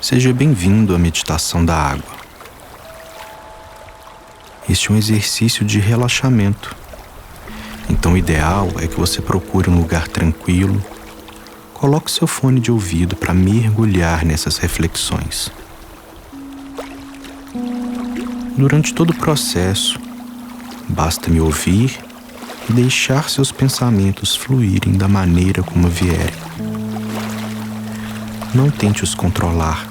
Seja bem-vindo à meditação da água. Este é um exercício de relaxamento. Então o ideal é que você procure um lugar tranquilo, coloque seu fone de ouvido para mergulhar nessas reflexões. Durante todo o processo, basta me ouvir e deixar seus pensamentos fluírem da maneira como vierem. Não tente os controlar.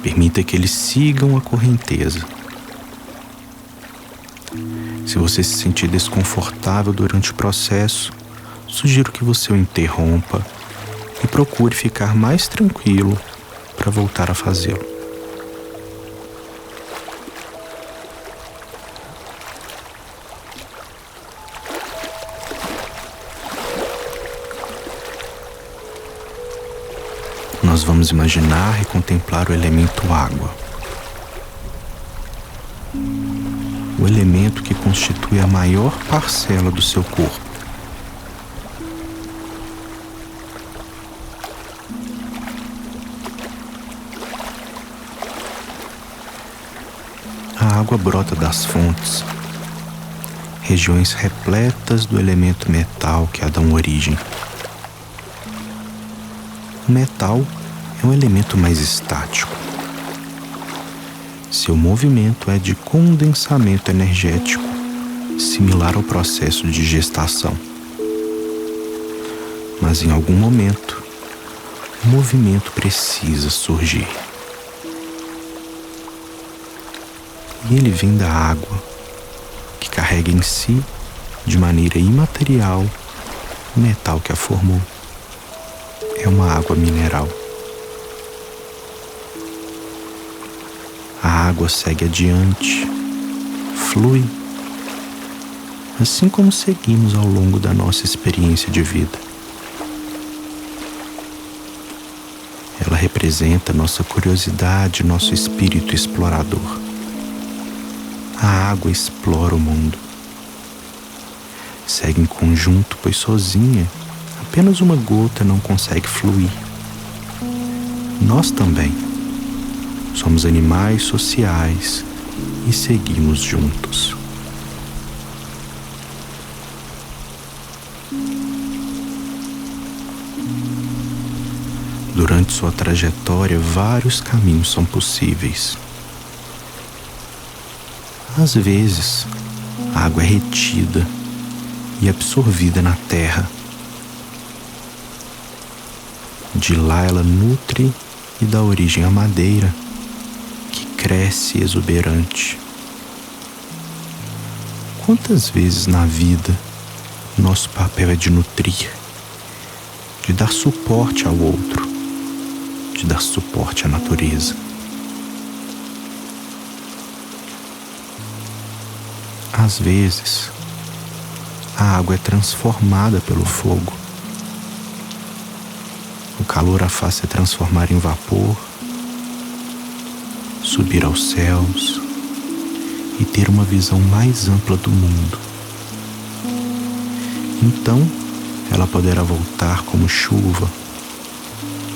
Permita que eles sigam a correnteza. Se você se sentir desconfortável durante o processo, sugiro que você o interrompa e procure ficar mais tranquilo para voltar a fazê-lo. Nós vamos imaginar e contemplar o elemento água. O elemento que constitui a maior parcela do seu corpo. A água brota das fontes, regiões repletas do elemento metal que a dão origem. O metal é um elemento mais estático. Seu movimento é de condensamento energético, similar ao processo de gestação. Mas em algum momento, o movimento precisa surgir. E ele vem da água, que carrega em si, de maneira imaterial, o metal que a formou. É uma água mineral. A água segue adiante, flui, assim como seguimos ao longo da nossa experiência de vida. Ela representa nossa curiosidade, nosso espírito explorador. A água explora o mundo. Segue em conjunto, pois sozinha, apenas uma gota não consegue fluir. Nós também. Somos animais sociais e seguimos juntos. Durante sua trajetória, vários caminhos são possíveis. Às vezes, a água é retida e absorvida na terra. De lá ela nutre e dá origem à madeira, que cresce exuberante. Quantas vezes na vida nosso papel é de nutrir, de dar suporte ao outro, de dar suporte à natureza. Às vezes, a água é transformada pelo fogo. O calor a faz se transformar em vapor, subir aos céus e ter uma visão mais ampla do mundo. Então, ela poderá voltar como chuva,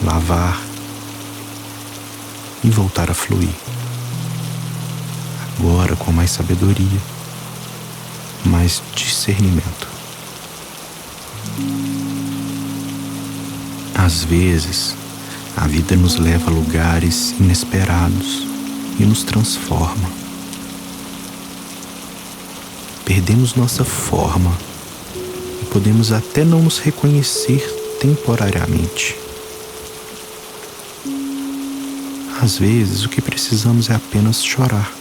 lavar e voltar a fluir. Agora com mais sabedoria, mais discernimento. Às vezes, a vida nos leva a lugares inesperados e nos transforma. Perdemos nossa forma e podemos até não nos reconhecer temporariamente. Às vezes, o que precisamos é apenas chorar,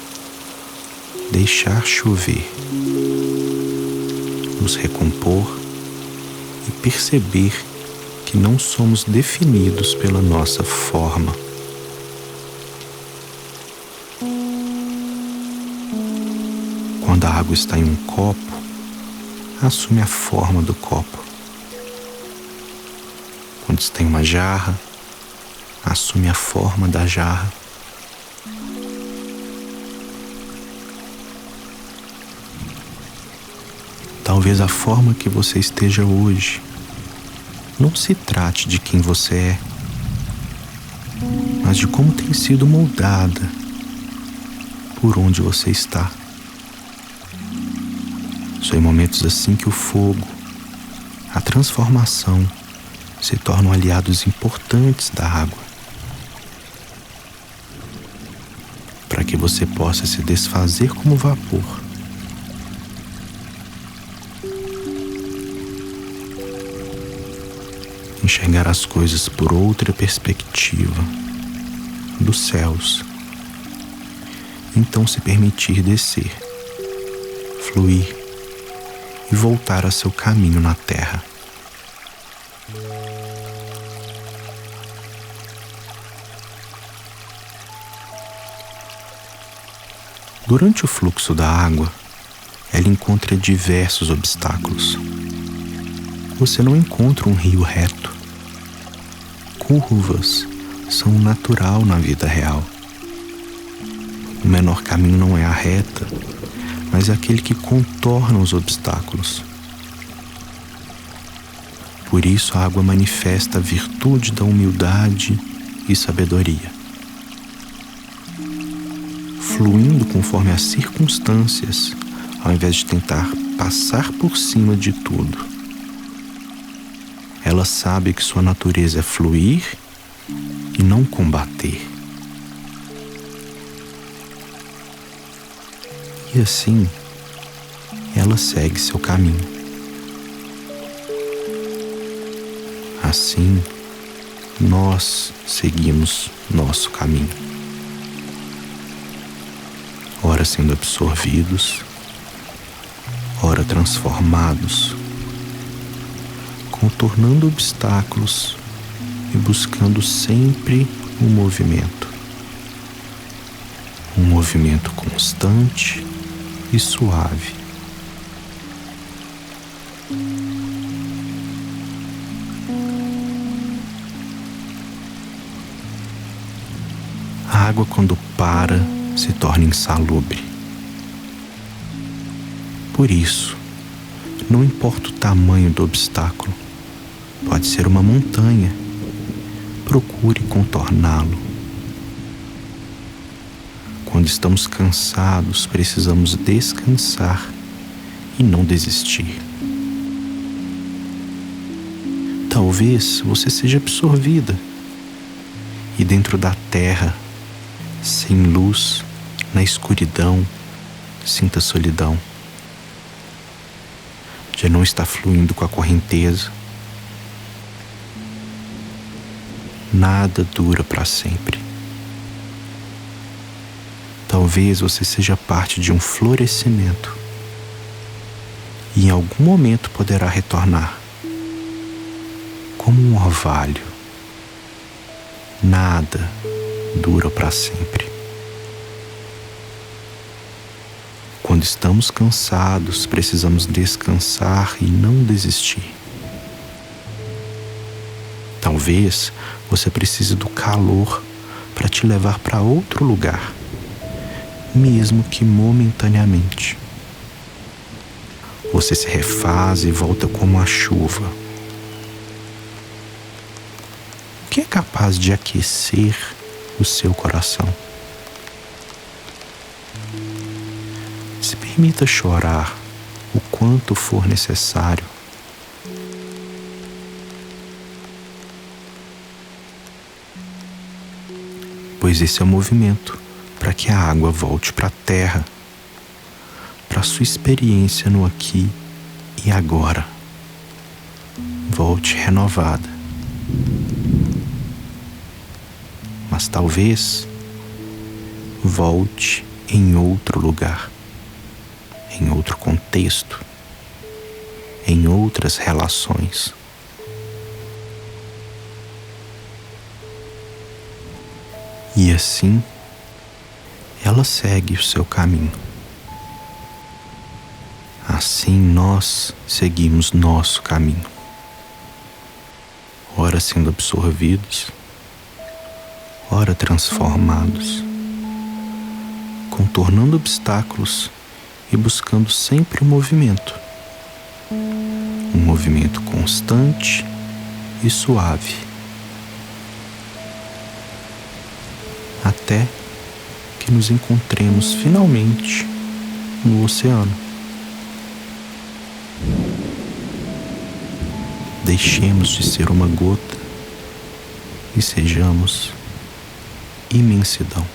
deixar chover, nos recompor e perceber que não somos definidos pela nossa forma. Quando a água está em um copo, assume a forma do copo. Quando está em uma jarra, assume a forma da jarra. Talvez a forma que você esteja hoje não se trate de quem você é, mas de como tem sido moldada por onde você está. São em momentos assim que o fogo, a transformação, se tornam aliados importantes da água, para que você possa se desfazer como vapor. Enxergar as coisas por outra perspectiva, dos céus. Então se permitir descer, fluir e voltar a seu caminho na terra. Durante o fluxo da água, ela encontra diversos obstáculos. Você não encontra um rio reto. Curvas são natural na vida real. O menor caminho não é a reta, mas é aquele que contorna os obstáculos. Por isso a água manifesta a virtude da humildade e sabedoria, fluindo conforme as circunstâncias, ao invés de tentar passar por cima de tudo. Ela sabe que sua natureza é fluir e não combater. E assim, ela segue seu caminho. Assim, nós seguimos nosso caminho. Ora sendo absorvidos, ora transformados, contornando obstáculos e buscando sempre um movimento constante e suave. A água, quando para, se torna insalubre. Por isso, não importa o tamanho do obstáculo, pode ser uma montanha, procure contorná-lo. Quando estamos cansados, precisamos descansar e não desistir. Talvez você seja absorvida e dentro da terra, sem luz, na escuridão, sinta solidão. Já não está fluindo com a correnteza. Nada dura para sempre. Talvez você seja parte de um florescimento e em algum momento poderá retornar como um orvalho. Nada dura para sempre. Quando estamos cansados, precisamos descansar e não desistir. Talvez você precise do calor para te levar para outro lugar, mesmo que momentaneamente. Você se refaz e volta como a chuva. O que é capaz de aquecer o seu coração? Se permita chorar o quanto for necessário. Pois esse é o movimento para que a água volte para a terra, para a sua experiência no aqui e agora. Volte renovada. Mas talvez volte em outro lugar, em outro contexto, em outras relações. E assim, ela segue o seu caminho. Assim nós seguimos nosso caminho. Ora sendo absorvidos, ora transformados, contornando obstáculos e buscando sempre o movimento, um movimento constante e suave, até que nos encontremos finalmente no oceano. Deixemos de ser uma gota e sejamos imensidão.